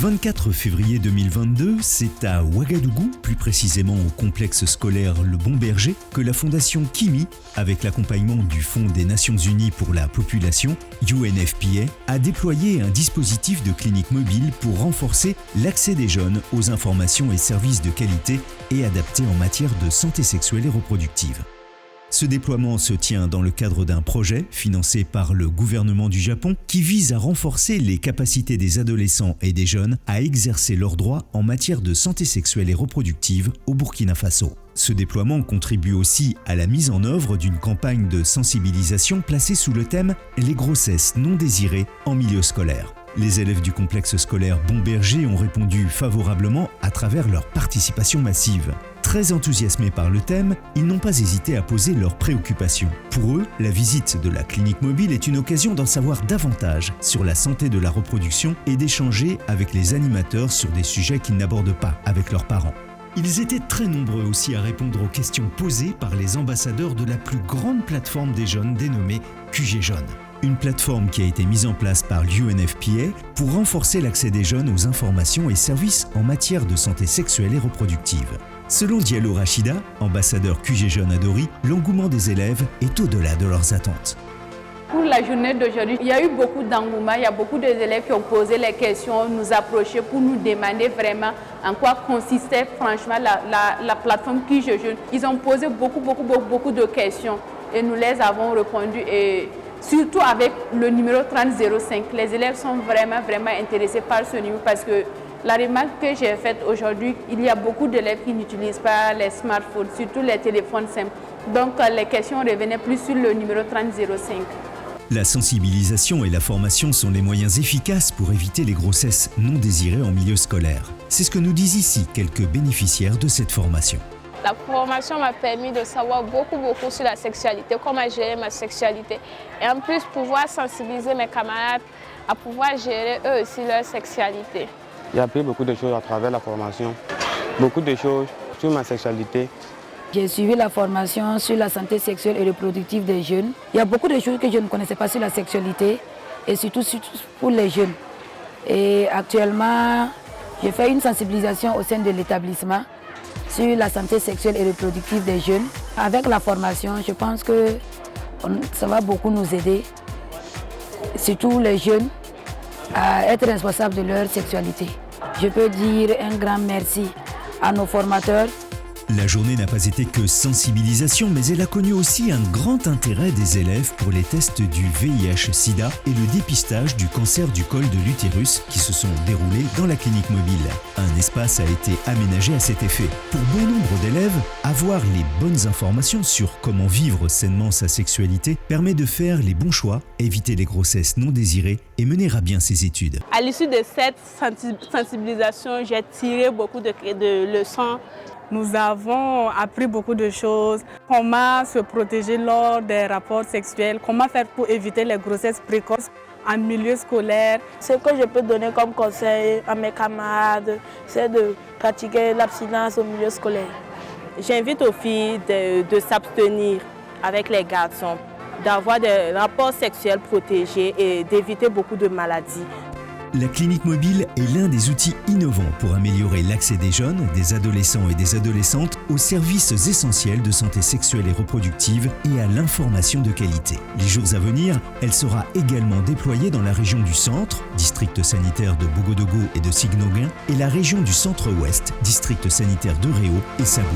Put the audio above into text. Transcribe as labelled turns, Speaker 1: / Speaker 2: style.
Speaker 1: 24 février 2022, c'est à Ouagadougou, plus précisément au complexe scolaire Le Bon Berger, que la fondation Kimi, avec l'accompagnement du Fonds des Nations Unies pour la population, UNFPA, a déployé un dispositif de clinique mobile pour renforcer l'accès des jeunes aux informations et services de qualité et adaptés en matière de santé sexuelle et reproductive. Ce déploiement se tient dans le cadre d'un projet financé par le gouvernement du Japon qui vise à renforcer les capacités des adolescents et des jeunes à exercer leurs droits en matière de santé sexuelle et reproductive au Burkina Faso. Ce déploiement contribue aussi à la mise en œuvre d'une campagne de sensibilisation placée sous le thème « Les grossesses non désirées en milieu scolaire ». Les élèves du complexe scolaire Bon Berger ont répondu favorablement à travers leur participation massive. Très enthousiasmés par le thème, ils n'ont pas hésité à poser leurs préoccupations. Pour eux, la visite de la clinique mobile est une occasion d'en savoir davantage sur la santé de la reproduction et d'échanger avec les animateurs sur des sujets qu'ils n'abordent pas avec leurs parents. Ils étaient très nombreux aussi à répondre aux questions posées par les ambassadeurs de la plus grande plateforme des jeunes dénommée QG Jeunes. Une plateforme qui a été mise en place par l'UNFPA pour renforcer l'accès des jeunes aux informations et services en matière de santé sexuelle et reproductive. Selon Diallo Rachida, ambassadeur QG Jeunes à Dori, l'engouement des élèves est au-delà de leurs attentes.
Speaker 2: Pour la journée d'aujourd'hui, il y a eu beaucoup d'engouement, il y a beaucoup d'élèves qui ont posé les questions, nous approcher pour nous demander vraiment en quoi consistait franchement la plateforme QG Jeunes. Ils ont posé beaucoup de questions et nous les avons répondu. Et surtout avec le numéro 3005, les élèves sont vraiment intéressés par ce numéro parce que la remarque que j'ai faite aujourd'hui, il y a beaucoup d'élèves qui n'utilisent pas les smartphones, surtout les téléphones simples. Donc les questions revenaient plus sur le numéro 3005.
Speaker 1: La sensibilisation et la formation sont les moyens efficaces pour éviter les grossesses non désirées en milieu scolaire. C'est ce que nous disent ici quelques bénéficiaires de cette formation.
Speaker 3: La formation m'a permis de savoir beaucoup sur la sexualité, comment gérer ma sexualité et en plus pouvoir sensibiliser mes camarades à pouvoir gérer eux aussi leur sexualité.
Speaker 4: J'ai appris beaucoup de choses à travers la formation, beaucoup de choses sur ma sexualité.
Speaker 5: J'ai suivi la formation sur la santé sexuelle et reproductive des jeunes. Il y a beaucoup de choses que je ne connaissais pas sur la sexualité et surtout pour les jeunes. Et actuellement, j'ai fait une sensibilisation au sein de l'établissement sur la santé sexuelle et reproductive des jeunes. Avec la formation, je pense que ça va beaucoup nous aider, surtout les jeunes, à être responsables de leur sexualité. Je peux dire un grand merci à nos formateurs.
Speaker 1: La journée n'a pas été que sensibilisation, mais elle a connu aussi un grand intérêt des élèves pour les tests du VIH-Sida et le dépistage du cancer du col de l'utérus qui se sont déroulés dans la clinique mobile. Un espace a été aménagé à cet effet. Pour bon nombre d'élèves, avoir les bonnes informations sur comment vivre sainement sa sexualité permet de faire les bons choix, éviter les grossesses non désirées et mener à bien ses études.
Speaker 6: À l'issue de cette sensibilisation, j'ai tiré beaucoup de leçons. Nous avons appris beaucoup de choses, comment se protéger lors des rapports sexuels, comment faire pour éviter les grossesses précoces en milieu scolaire.
Speaker 7: Ce que je peux donner comme conseil à mes camarades, c'est de pratiquer l'abstinence au milieu scolaire.
Speaker 6: J'invite aux filles de s'abstenir avec les garçons, d'avoir des rapports sexuels protégés et d'éviter beaucoup de maladies.
Speaker 1: La clinique mobile est l'un des outils innovants pour améliorer l'accès des jeunes, des adolescents et des adolescentes aux services essentiels de santé sexuelle et reproductive et à l'information de qualité. Les jours à venir, elle sera également déployée dans la région du centre, district sanitaire de Bogodogo et de Signoguin, et la région du centre-ouest, district sanitaire de Réau et Sabou.